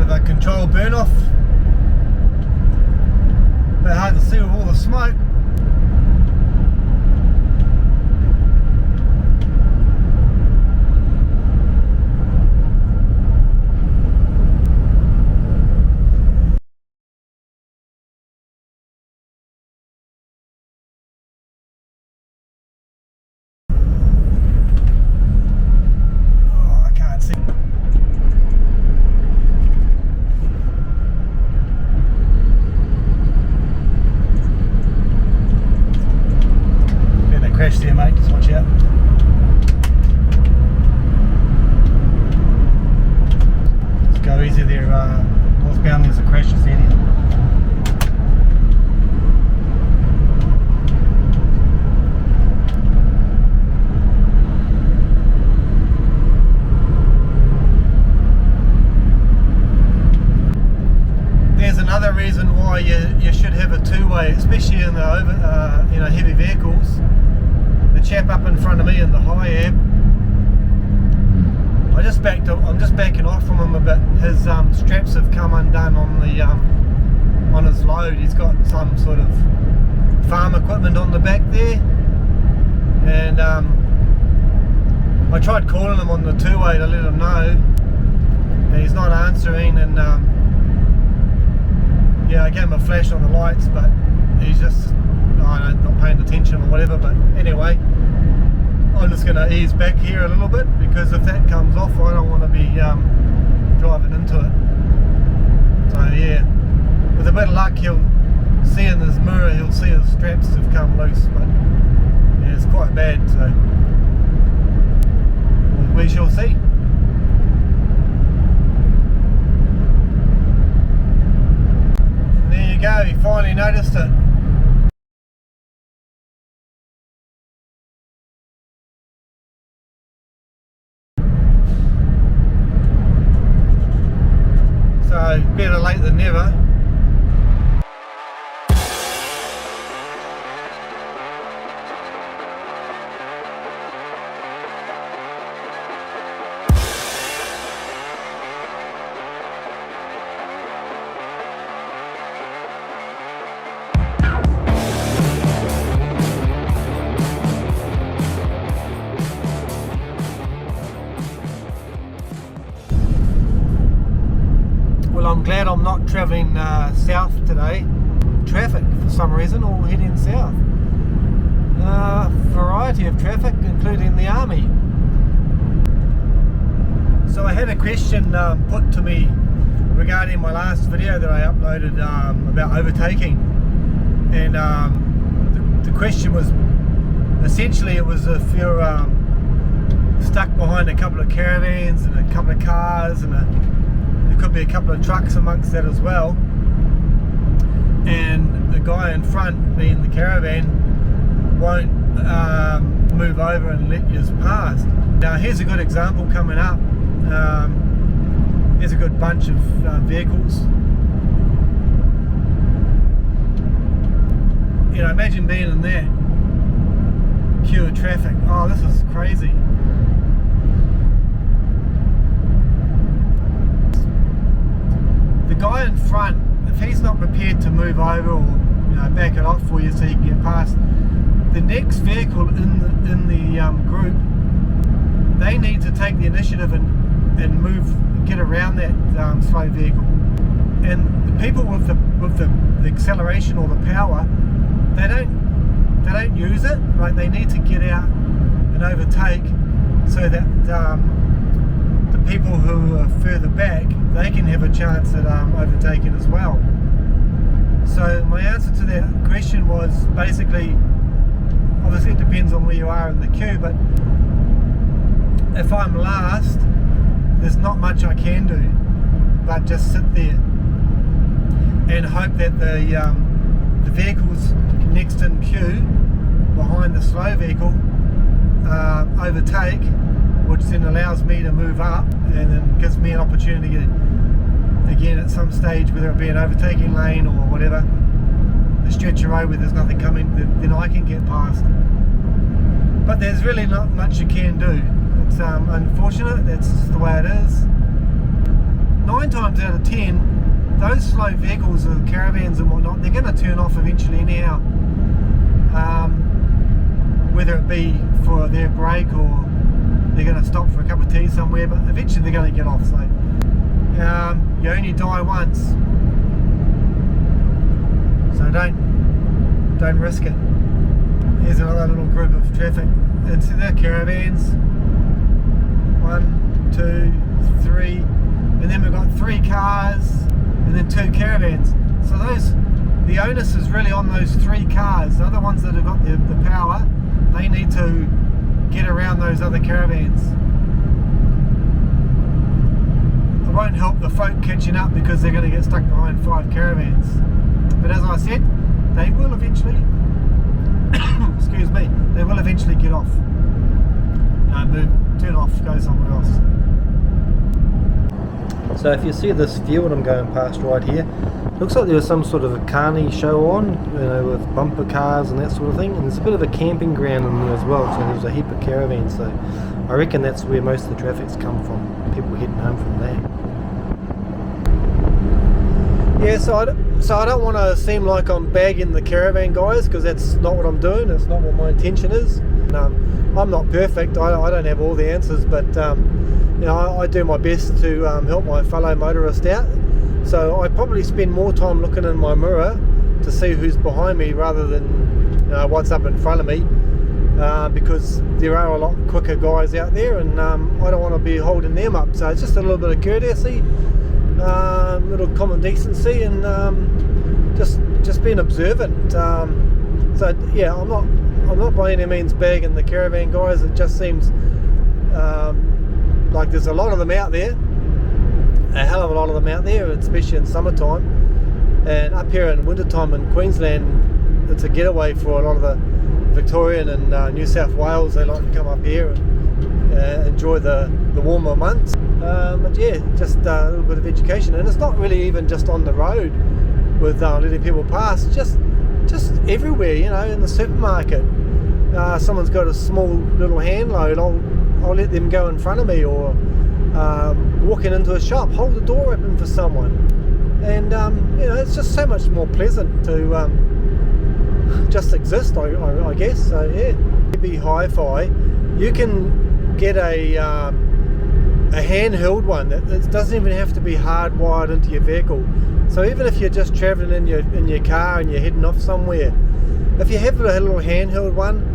of a controlled burn off. A bit hard to see with all the smoke. There, mate, just watch out. Just go easy there, northbound there's a crash just heading. There's another reason why you should have a two-way, especially in the heavy vehicles. The chap up in front of me in the high ab, I'm just backing off from him a bit. His straps have come undone on the on his load. He's got some sort of farm equipment on the back there, and I tried calling him on the two-way to let him know, and he's not answering. And yeah, I gave him a flash on the lights, but he's just not paying attention or whatever. But anyway, I'm just going to ease back here a little bit, because if that comes off, I don't want to be driving into it. So yeah, with a bit of luck, he'll see in his mirror, he'll see his straps have come loose, but yeah, it's quite bad, so we shall see. And there you go, he finally noticed it. So better late than never. I'm glad I'm not travelling south today. Traffic for some reason, all heading south. Variety of traffic, including the army. So I had a question put to me regarding my last video that I uploaded about overtaking, and the question was essentially, it was if you're stuck behind a couple of caravans and a couple of cars, and there could be a couple of trucks amongst that as well, and the guy in front, being the caravan, won't move over and let you pass. Now here's a good example coming up. There's a good bunch of vehicles. You know, imagine being in that queue of traffic. Oh, this is crazy. The guy in front, if he's not prepared to move over or back it off for you so you can get past, the next vehicle in the group, they need to take the initiative and get around that slow vehicle. And the people with the acceleration or the power, they don't use it. Right? They need to get out and overtake, so that the people who are further back, they can have a chance at overtaking as well. So my answer to that question was basically, obviously it depends on where you are in the queue, but if I'm last, there's not much I can do but just sit there and hope that the vehicles next in queue behind the slow vehicle overtake, which then allows me to move up, and then gives me an opportunity again at some stage, whether it be an overtaking lane or whatever, a stretch of road where there's nothing coming, then I can get past. But there's really not much you can do. It's unfortunate, that's just the way it is. 9 times out of 10, those slow vehicles, the caravans and whatnot, they're going to turn off eventually anyhow. Whether it be for their break or they're going to stop for a cup of tea somewhere, but eventually they're going to get off. So you only die once, so don't risk it. Here's another little group of traffic. It's the caravans. 1, 2, 3, and then we've got 3 cars and then 2 caravans. So the onus is really on those 3 cars. The other ones that have got the power, they need to get around those other caravans. It won't help the folk catching up because they're going to get stuck behind 5 caravans. But as I said, they will eventually excuse me, they will eventually get off. Move, turn off, go somewhere else. So if you see this field I'm going past right here, looks like there was some sort of a carny show on, with bumper cars and that sort of thing, and there's a bit of a camping ground in there as well, so there's a heap of caravans, so I reckon that's where most of the traffic's come from, people heading home from there. Yeah, so I don't want to seem like I'm bagging the caravan guys, because that's not what I'm doing, it's not what my intention is. I'm not perfect, I don't have all the answers, but I do my best to help my fellow motorist out. So I probably spend more time looking in my mirror to see who's behind me rather than what's up in front of me, because there are a lot quicker guys out there, and I don't want to be holding them up. So it's just a little bit of courtesy, little common decency, and just being observant. So yeah, I'm not by any means bagging the caravan guys. It just seems like there's a lot of them out there, a hell of a lot of them out there, especially in summertime. And up here in wintertime in Queensland, it's a getaway for a lot of the Victorian and New South Wales. They like to come up here and enjoy the warmer months. But yeah, just a little bit of education, and it's not really even just on the road with letting people pass, just everywhere, in the supermarket. Someone's got a small little hand load, I'll let them go in front of me, or walking into a shop, hold the door open for someone. And it's just so much more pleasant to just exist, I guess. So yeah, be hi-fi. You can get a handheld one that doesn't even have to be hardwired into your vehicle. So even if you're just travelling in your car and you're heading off somewhere, if you have a little handheld one,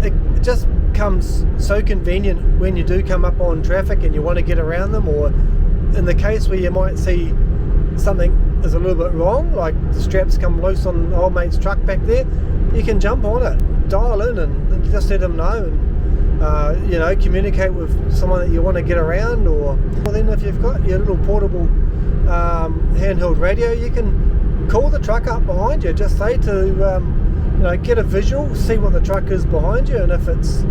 it just comes so convenient when you do come up on traffic and you want to get around them, or in the case where you might see something is a little bit wrong, like the straps come loose on old mate's truck back there, you can jump on it, dial in and just let them know, and communicate with someone that you want to get around. Or then if you've got your little portable handheld radio, you can call the truck up behind you, just say to get a visual, see what the truck is behind you, and if it's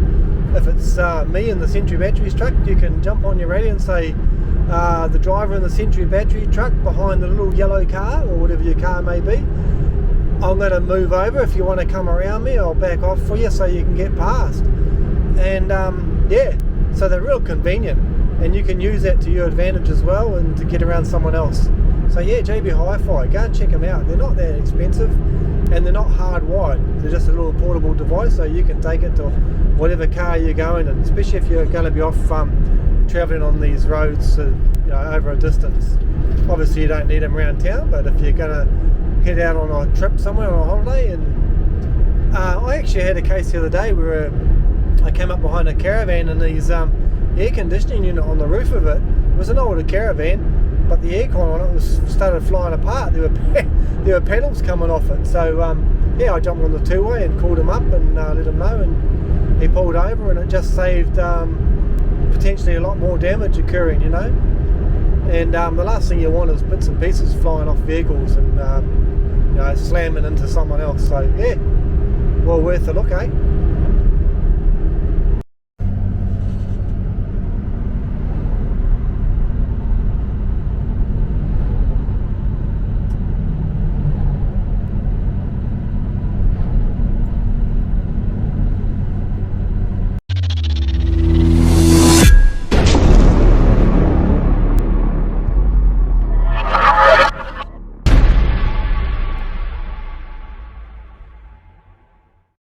me in the Century Batteries truck, you can jump on your radio and say, the driver in the Century Battery truck behind the little yellow car, or whatever your car may be, I'm going to move over. If you want to come around me, I'll back off for you so you can get past. And yeah, so they're real convenient, and you can use that to your advantage as well, and to get around someone else. So yeah, JB Hi-Fi, go and check them out. They're not that expensive, and they're not hardwired. They're just a little portable device, so you can take it to whatever car you're going in, especially if you're going to be off travelling on these roads over a distance. Obviously you don't need them around town, but if you're going to head out on a trip somewhere on a holiday. And I actually had a case the other day where I came up behind a caravan, and these air conditioning unit on the roof of it was an older caravan, but the aircon on it started flying apart. There were panels coming off it. So yeah, I jumped on the two-way and called him up and let him know, and he pulled over, and it just saved potentially a lot more damage occurring, And the last thing you want is bits and pieces flying off vehicles and slamming into someone else. So yeah, well worth a look, eh?